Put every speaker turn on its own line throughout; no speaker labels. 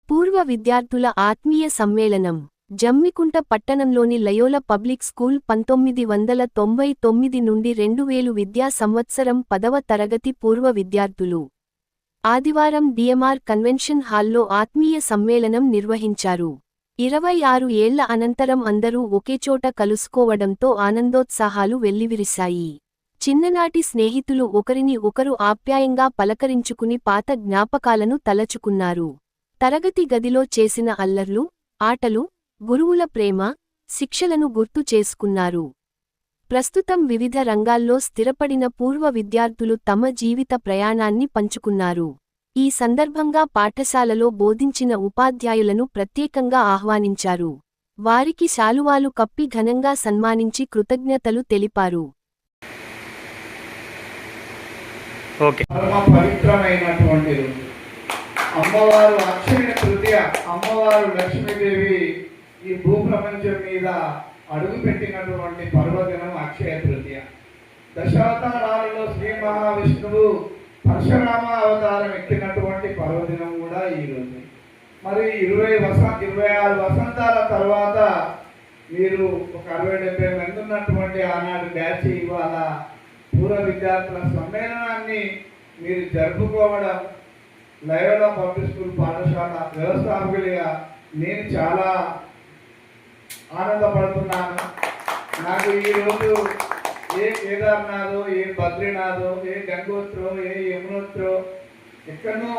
పూర్వ విద్యార్థుల ఆత్మీయ సమ్మేళనం జమ్మికుంట పట్టణంలోని లయోలా పబ్లిక్ స్కూల్ 1999 నుండి 2000 విద్యా సంవత్సరం 10వ తరగతి పూర్వ విద్యార్థులు ఆదివారం డిఎంఆర్ కన్వెన్షన్ హాల్లో ఆత్మీయ సమ్మేళనం నిర్వహించారు. 26 ఏళ్ల అనంతరం అందరూ ఒకేచోట కలుసుకోవడంతో ఆనందోత్సాహాలు వెల్లివిరిశాయి. చిన్ననాటి స్నేహితులు ఒకరిని ఒకరు ఆప్యాయంగా పలకరించుకుని పాత జ్ఞాపకాలను తలచుకున్నారు. తరగతి గదిలో చేసిన అల్లర్లు, ఆటలు, గురువుల ప్రేమ, శిక్షలను గుర్తు చేసుకున్నారు. ప్రస్తుతం వివిధ రంగాల్లో స్థిరపడిన పూర్వ విద్యార్థులు తమ జీవిత ప్రయాణాన్ని పంచుకున్నారు. ఈ సందర్భంగా పాఠశాలలో బోధించిన ఉపాధ్యాయులను ప్రత్యేకంగా ఆహ్వానించారు. వారికి శాలువాలు కప్పి ఘనంగా సన్మానించి కృతజ్ఞతలు తెలిపారు.
అమ్మవారు అక్షయ తృతీయ, అమ్మవారు లక్ష్మీదేవి ఈ భూప్రపంచం మీద అడుగు పెట్టినటువంటి పర్వదినం అక్షయ తృతీయ. దశావతారాలలో శ్రీ మహావిష్ణువు పరశురామ అవతారం ఎక్కినటువంటి పర్వదినం కూడా ఈరోజు. మరి 26 వసంతాల తర్వాత మీరు ఒక 60-70 మంది ఉన్నటువంటి ఆనాడు బ్యాచ్ ఇవాళ పూర్వ విద్యార్థుల సమ్మేళనాన్ని మీరు జరుపుకోవడం, లయోలా పబ్లిక్ స్కూల్ పాఠశాల వ్యవస్థాపకులుగా నేను చాలా ఆనందపడుతున్నాను. నాకు ఈరోజు ఏ కేదార్నాథో, ఏ బద్రీనాథో, ఏ గంగోత్రో, ఏ యమునోత్రో ఎక్కడనో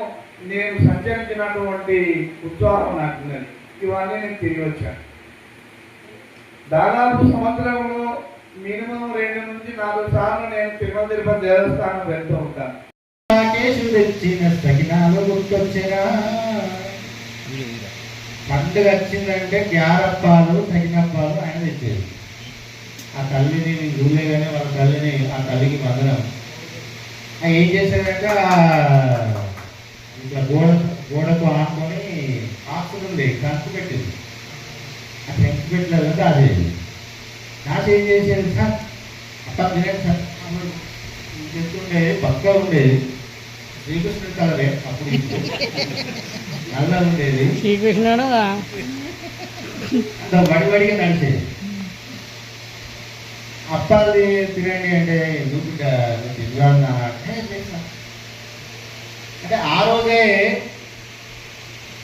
నేను సంచరించినటువంటి ఉత్సాహం నాకు ఉన్నది. ఇవన్నీ నేను తిరిగి వచ్చాను. దాదాపు సంవత్సరంలో మినిమం 2 నుంచి 4 సార్లు నేను తిరుపతి దేవస్థానం వెళ్తూ ఉంటాను.
పండుగ వచ్చిందంటే గ్యారప్పాలు తగినప్పాలు ఆయన తెచ్చేది. ఆ తల్లిని చూలే కానీ వాళ్ళ తల్లిని, ఆ తల్లికి వందనం. ఏం చేశాడంటే ఇట్లా గోడకు ఆనుకొని ఆకులుండే కంపు పెట్టింది. ఆ కంపు పెట్టలేదంటే అదే నాశ ఏం చేసేది, సార్ అట్లా తినేది సార్ చెప్తుండే పక్కా ఉండేది. శ్రీకృష్ణుడి కలరే అప్పుడు నల్ల ఉండేది,
శ్రీకృష్ణుడు
అంత వడివడిగా నడిచేది. అప్పాలు తినండి అంటే ఎందుకు తిరుగున్నా అంటే ఆ రోజే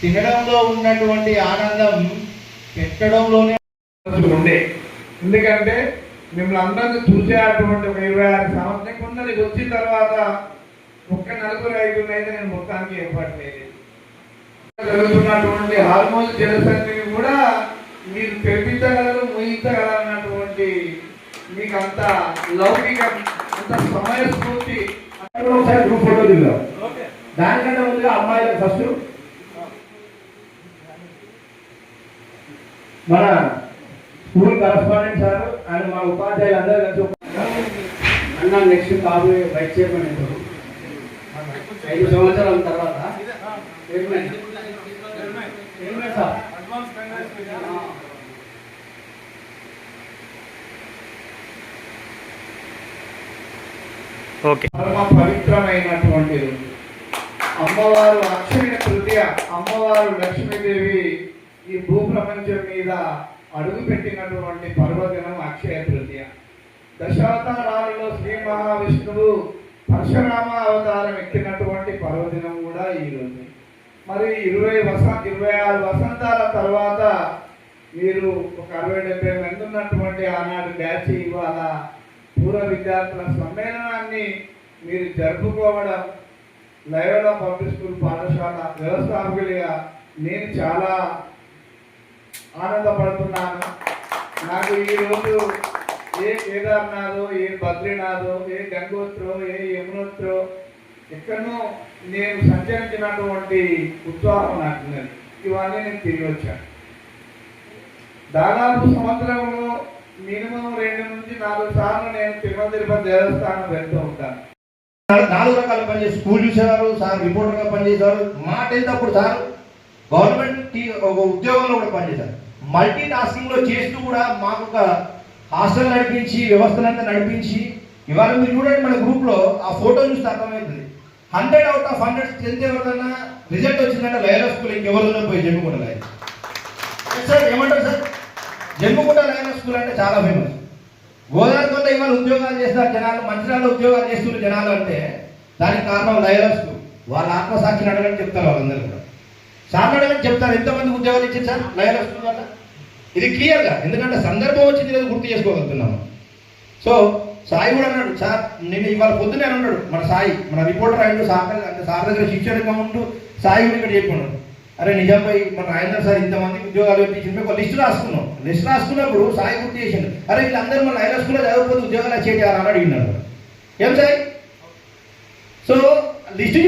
తినడంలో ఉన్నటువంటి ఆనందం పెట్టడంలోనే
ఉండే. ఎందుకంటే మిమ్మల్ని అందరినీ చూసేటువంటి 26 సంవత్సరం కొందరికి వచ్చిన తర్వాత ఒక్క 4-5 అయితే నేను మొత్తానికి ఏర్పాటు లేదు. జరుగుతున్నటువంటి హార్మోన్ జలసంధిని కూడా మీరు తెప్పించగలరు, ముగించగలన్నటువంటి మీకు అంత లౌకికం, అంత సమయస్ఫూర్తి.
ఒకసారి గ్రూప్ ఫోటో దిగాం. దానికంటే ముందుగా అమ్మాయిలకు ఫస్ట్ మన స్కూల్ కరస్పాండెంట్ సార్ అండ్ మా ఉపాధ్యాయులు అందరూ కలిసి అన్న నెక్స్ట్ కాబోయే వైస్ చైర్మన్ 5 సంవత్సరాల తర్వాత
పరమ పవిత్రమైనటువంటి అమ్మవారు అక్షయ తృతీయ, అమ్మవారు లక్ష్మీదేవి ఈ భూప్రపంచం మీద అడుగు పెట్టినటువంటి పర్వదినం అక్షయ తృతీయ. దశావతారాలలో శ్రీ మహావిష్ణువు పరశురామ అవతారం ఎక్కినటువంటి పర్వదినం కూడా ఈరోజు. మరి 26 వసంతాల తర్వాత మీరు ఒక 60-70 మంది ఉన్నటువంటి ఆనాడు బ్యాచ్ ఇవాళ పూర్వ విద్యార్థుల సమ్మేళనాన్ని మీరు జరుపుకోవడం, లయోలా పబ్లిక్ స్కూల్ పాఠశాల వ్యవస్థాపకులుగా నేను చాలా ఆనందపడుతున్నాను. నాకు ఈరోజు ఏ కేదార్నాథో, ఏ బద్రీనాథో, ఏ గంగోత్రో, ఏ యమునోత్రో ఎక్కడనో నేను సంచరించినటువంటి ఉత్సాహం నాకు ఉన్నది. ఇవన్నీ నేను తిరిగి వచ్చాను. దాదాపు సంవత్సరంలో మినిమం 2 నుంచి 4 సార్లు నేను తిరుపతి దేవస్థానం వెళ్తూ ఉంటాను.
4 రకాల పనిచేసి స్కూల్ చూసేవారు సార్, రిపోర్టర్గా పనిచేసేవారు. మా 10th అప్పుడు సార్ గవర్నమెంట్ ఒక ఉద్యోగంలో కూడా పనిచేశారు. మల్టీ టాస్కింగ్లో చేస్తూ కూడా మాకు ఒక హాస్టల్ నడిపించి, వ్యవస్థలంతా నడిపించి, ఇవాళ మీరు చూడండి మన గ్రూప్లో ఆ ఫోటో చూస్తే అర్థమవుతుంది. 100 out of 100 స్ట్రెంత్ ఎవరిదన్నా రిజల్ట్ వచ్చిందంటే లయలా స్కూల్ ఇంకెవరిదన్నా పోయి జమ్మికుంట లయలా. సార్ ఏమంటారు సార్? జమ్మికుంట లయలా స్కూల్ అంటే చాలా ఫేమస్. గోదావరిలో ఇవాళ ఉద్యోగాలు చేస్తున్నారు జనాలు, మంచిర్యాలలో ఉద్యోగాలు చేస్తున్న జనాలు అంటే దానికి కారణం లయలా స్కూల్. వాళ్ళ ఆత్మసాక్షిని అడగని చెప్తారు వాళ్ళందరూ కూడా. సార్ అడగని చెప్తారు ఎంతమంది ఉద్యోగాలు ఇచ్చింది సార్ లయలా స్కూల్ వల్ల. ఇది క్లియర్గా, ఎందుకంటే సందర్భం వచ్చింది లేదు గుర్తు చేసుకోగలుగుతున్నాము. సో సాయి కూడా అన్నాడు సార్, నేను ఇవాళ పొద్దునే అన్నాడు మన సాయి, మన రిపోర్టర్ అయ్యాడు సార్, అంటే సార్ దగ్గర శిక్షణగా ఉంటూ సాయి కూడా ఇక్కడ చెప్పాడు, అరే నిజంపై మన రాజేంద్ర సార్ ఇంతమంది ఉద్యోగాలు ఇచ్చింది ఒక లిస్ట్ రాసుకున్నాం. లిస్ట్ రాసుకున్నప్పుడు సాయి గుర్తు చేసిండు, అరే వీళ్ళందరూ మన లయలా స్కూల్లో చదవకపోతే ఉద్యోగాలు వచ్చేది అని అడిగినారు. ఏం సాయి? So list